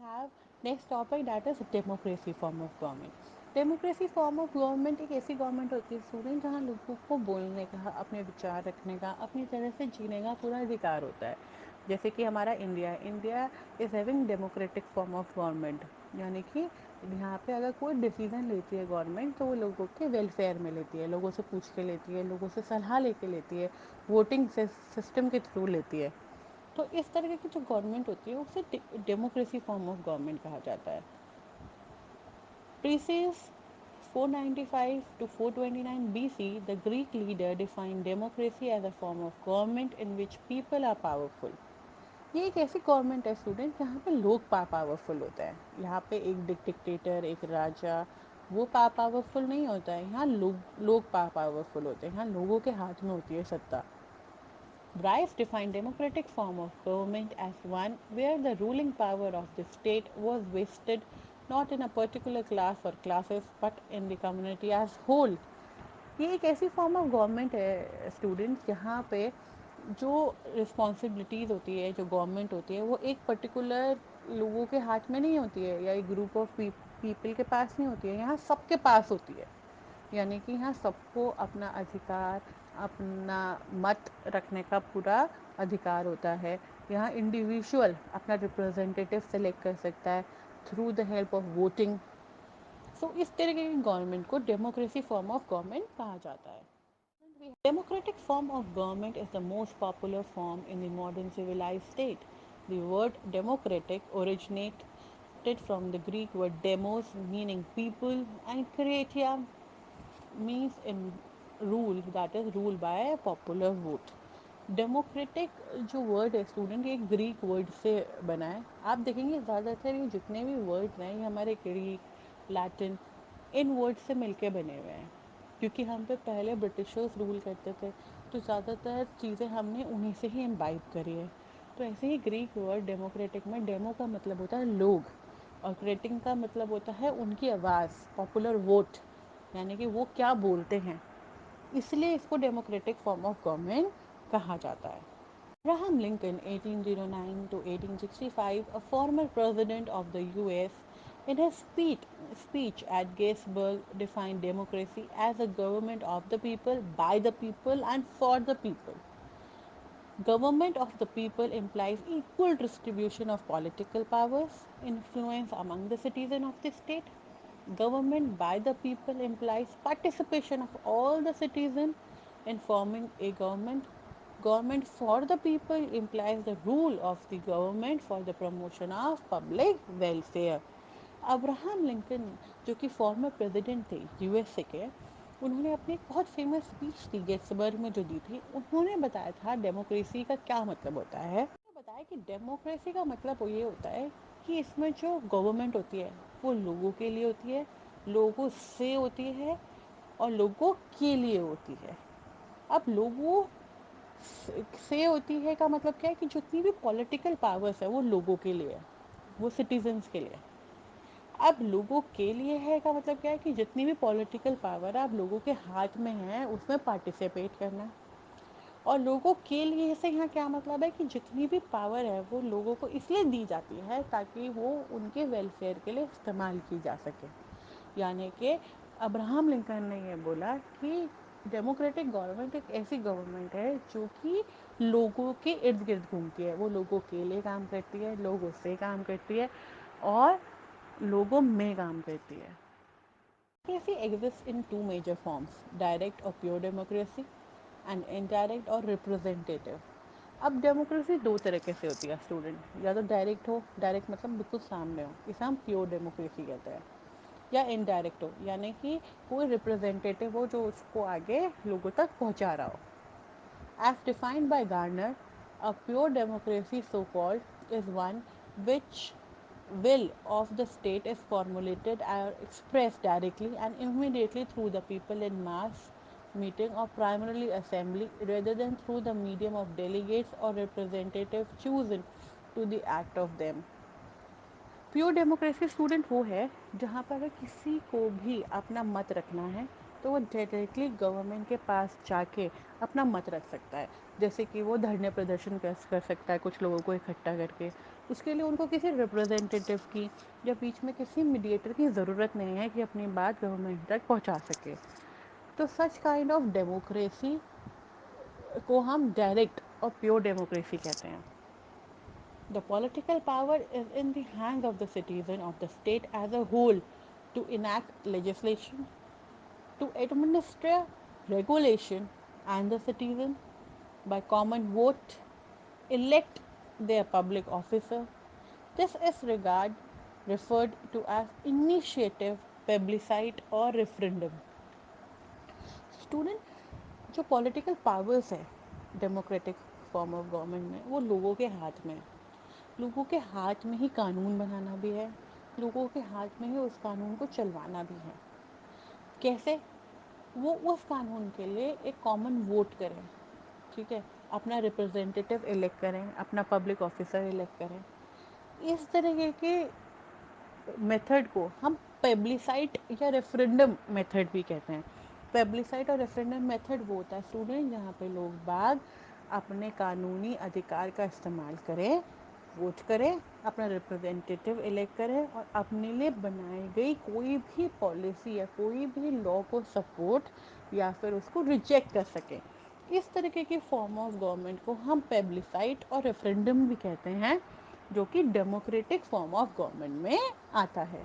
have next topic, that is democracy form of government. Democracy form of government एक ऐसी government होती है student जहाँ लोगों को बोलने का, अपने विचार रखने का, अपनी तरह से जीने का पूरा अधिकार होता है. जैसे कि हमारा India is having democratic form of government. यानी कि यहाँ पे अगर कोई डिसीजन लेती है गवर्नमेंट तो वो लोगों के वेलफेयर में लेती है, लोगों से पूछ के लेती है, लोगों से सलाह लेके लेती है, वोटिंग सिस्टम के थ्रू लेती है. तो इस तरह की जो गवर्नमेंट होती है उसे डेमोक्रेसी फॉर्म ऑफ गवर्नमेंट कहा जाता है. Precis 495 to 429 BC, the Greek leader defined democracy as a form of government in which people are powerful. ये एक ऐसी गवर्नमेंट है स्टूडेंट जहाँ पे लोग पावरफुल होते हैं. यहाँ पे एक डिक्टेटर, एक राजा, वो पावरफुल नहीं होता है. यहाँ लोग पावरफुल होते हैं. यहाँ लोगों के हाथ में होती है सत्ता. Bryce defined democratic form of government as one where the ruling power of the state was vested not in a particular class or classes but in the community as whole. ये एक ऐसी फॉर्म ऑफ गवर्नमेंट है students जहाँ पे जो responsibilities होती है, जो गवर्नमेंट होती है, वो एक पर्टिकुलर लोगों के हाथ में नहीं होती है या एक ग्रुप ऑफ पीपल के पास नहीं होती है. यहाँ सबके पास होती है. यानी कि यहाँ सबको अपना अधिकार, अपना मत रखने का पूरा अधिकार होता है. यहाँ इंडिविजुअल अपना रिप्रेजेंटेटिव सेलेक्ट कर सकता है through the help of voting. So इस तरीके की गवर्नमेंट को डेमोक्रेसी फॉर्म ऑफ गवर्नमेंट कहा जाता है. Democratic form of government is the most popular form in the modern civilized state. The word democratic originated from the Greek word demos, meaning people, and kratia means in rule, that is rule by popular vote. Democratic जो word है student, ये Greek word से बना है. आप देखेंगे ज़्यादातर ये जितने भी वर्ड हैं ये हमारे ग्रीक, लैटिन, इन वर्ड से मिलके बने हुए हैं. क्योंकि हम पे पहले ब्रिटिशर्स रूल करते थे तो ज़्यादातर चीज़ें हमने उन्हीं से ही इम्बाइब करी है. तो ऐसे ही ग्रीक वर्ड डेमोक्रेटिक में डेमो का मतलब होता है लोग और क्रेटिंग का मतलब होता है उनकी आवाज़, पॉपुलर वोट, यानी कि वो क्या बोलते हैं. इसलिए इसको डेमोक्रेटिक फॉर्म ऑफ गवर्नमेंट कहा जाता है. Abraham Lincoln 1809 to 1865, a former president of the US, in his speech at Gettysburg defined democracy as a government of the people, by the people and for the people. Government of the people implies equal distribution of political powers, influence among the citizens of the state. Government by the people implies participation of all the citizens in forming a government. Government for the people implies the rule of the government for the promotion of public welfare. Abraham Lincoln जो कि former president थे USA के, उन्होंने अपनी एक बहुत famous speech थी Gettysburg में जो दी थी. उन्होंने बताया था डेमोक्रेसी का क्या मतलब होता है. उन्होंने बताया कि डेमोक्रेसी का मतलब ये होता है कि इसमें जो गवर्नमेंट होती है वो लोगों के लिए होती है, लोगों से होती है और लोगों के लिए होती है. अब लोगों से होती है का मतलब क्या है कि जितनी भी पॉलिटिकल पावर्स है वो लोगों के लिए है, वो सिटीजन्स के लिए. अब लोगों के लिए है का मतलब क्या है कि जितनी भी पॉलिटिकल पावर है अब लोगों के हाथ में है उसमें पार्टिसिपेट करना. और लोगों के लिए से यहाँ क्या मतलब है कि जितनी भी पावर है वो लोगों को इसलिए दी जाती है ताकि वो उनके वेलफेयर के लिए इस्तेमाल की जा सके. यानी कि अब्राहम लिंकन ने ये बोला कि डेमोक्रेटिक गवर्नमेंट एक ऐसी गवर्नमेंट है जो कि लोगों के इर्द गिर्द घूमती है, वो लोगों के लिए काम करती है, लोगों से काम करती है और लोगों में काम करती है. Democracy exists in two major forms, direct or pure democracy and indirect or representative. अब डेमोक्रेसी दो तरीके से होती है स्टूडेंट, या तो डायरेक्ट हो, डायरेक्ट मतलब बिल्कुल सामने हो, इसे हम प्योर डेमोक्रेसी कहते हैं, या इनडायरेक्ट हो यानी कि कोई रिप्रेजेंटेटिव हो जो उसको आगे लोगों तक पहुंचा रहा हो. As defined by Gardner, a pure democracy, so called, is one which will of the state is formulated or expressed directly and immediately through the people in mass meeting or primarily assembly rather than through the medium of delegates or representatives chosen to the act of them. Pure democracy student वो है जहाँ पर अगर किसी को भी अपना मत रखना है तो वो डायरेक्टली गवर्नमेंट के पास जाके अपना मत रख सकता है. जैसे कि वो धरने प्रदर्शन कर सकता है कुछ लोगों को इकट्ठा करके, اس کے لیے ان کو کسی ریپرزینٹیو کی یا بیچ میں کسی میڈیٹر کی ضرورت نہیں ہے کہ اپنی بات گورنمنٹ تک پہنچا سکے. تو سچ کائنڈ آف ڈیموکریسی کو ہم ڈائریکٹ اور پیور ڈیموکریسی کہتے ہیں. The political power is in the hands of the citizen of the state as a whole to enact legislation, to administer regulation, and the citizen, by common vote, elect their public officer. This is referred to as initiative, plebiscite or referendum. Student جو political powers ہے democratic form of government میں وہ لوگوں کے ہاتھ میں ہے. لوگوں کے ہاتھ میں ہی قانون بنانا بھی ہے, لوگوں کے ہاتھ میں ہی اس قانون کو چلوانا بھی ہے. کیسے؟ وہ اس قانون کے لیے ایک کامن ووٹ کریں, ٹھیک ہے, اپنا ریپرزینٹیو الیکٹ کریں, اپنا پبلک آفیسر الیکٹ کریں. اس طریقے کے میتھڈ کو ہم پیبلیسائٹ یا ریفرینڈم میتھڈ بھی کہتے ہیں. پیبلیسائٹ اور ریفرینڈم میتھڈ وہ ہوتا ہے اسٹوڈنٹ جہاں پہ لوگ بعد اپنے قانونی ادھیکار کا استعمال کریں, ووٹ کریں, اپنا ریپرزینٹیو الیکٹ کریں اور اپنے لیے بنائی گئی کوئی بھی پالیسی یا کوئی بھی لاء کو سپورٹ یا پھر اس کو ریجیکٹ کر سکیں. اس طریقے کی فارم آف گورنمنٹ کو ہم پیبلیسائٹ اور ریفرینڈم بھی کہتے ہیں, جو کہ ڈیموکریٹک فارم آف گورنمنٹ میں آتا ہے.